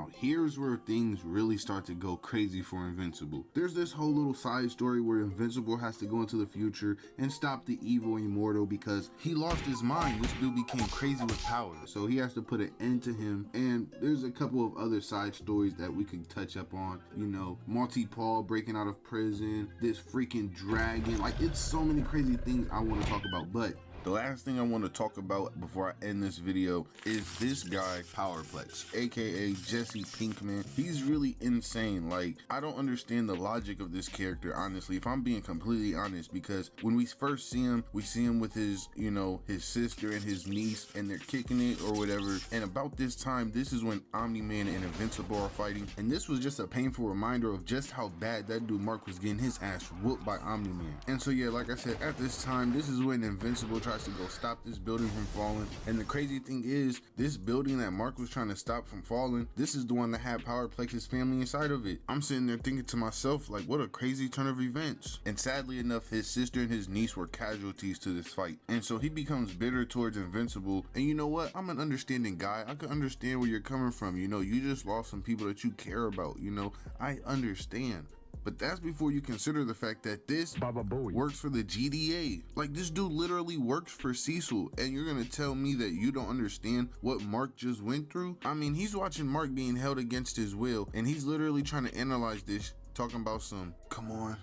Now, here's where things really start to go crazy for Invincible. There's this whole little side story where Invincible has to go into the future and stop the evil Immortal because he lost his mind. This dude became crazy with power, so he has to put an end to him. And there's a couple of other side stories that we could touch up on, you know, Monty Paul breaking out of prison, this freaking dragon, like it's so many crazy things I want to talk about. But the last thing I want to talk about before I end this video is this guy, Powerplex, aka Jesse Pinkman. He's really insane. Like, I don't understand the logic of this character, honestly, if I'm being completely honest, because when we first see him, we see him with his, you know, his sister and his niece, and they're kicking it or whatever. And about this time, this is when Omni-Man and Invincible are fighting. And this was just a painful reminder of just how bad that dude Mark was getting his ass whooped by Omni-Man. And so yeah, like I said, at this time, this is when Invincible tries to go stop this building from falling. And the crazy thing is, this building that Mark was trying to stop from falling, this is the one that had Powerplex's family inside of it. I'm sitting there thinking to myself, like, what a crazy turn of events. And sadly enough, his sister and his niece were casualties to this fight. And so he becomes bitter towards Invincible. And you know what? I'm an understanding guy. I can understand where you're coming from. You know, you just lost some people that you care about. You know, I understand. But that's before you consider the fact that this works for the GDA. Like, this dude literally works for Cecil, and you're gonna tell me that you don't understand what Mark just went through? I mean, he's watching Mark being held against his will, and he's literally trying to analyze this, talking about some, come on,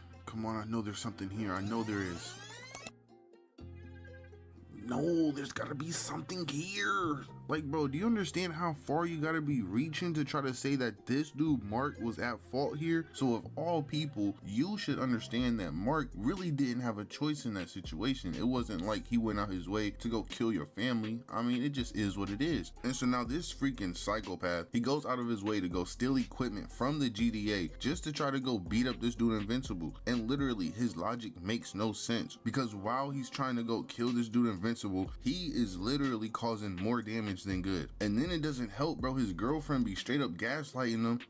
I know there's something here, I know there is. No, there's gotta be something here. Like, bro, do you understand how far you gotta be reaching to try to say that this dude Mark was at fault here? So of all people, you should understand that Mark really didn't have a choice in that situation. It wasn't like he went out his way to go kill your family. I mean, it just is what it is. And so now this freaking psychopath, he goes out of his way to go steal equipment from the GDA just to try to go beat up this dude Invincible. And literally, his logic makes no sense, because while he's trying to go kill this dude Invincible, he is literally causing more damage than good. And then it doesn't help, bro, his girlfriend be straight up gaslighting him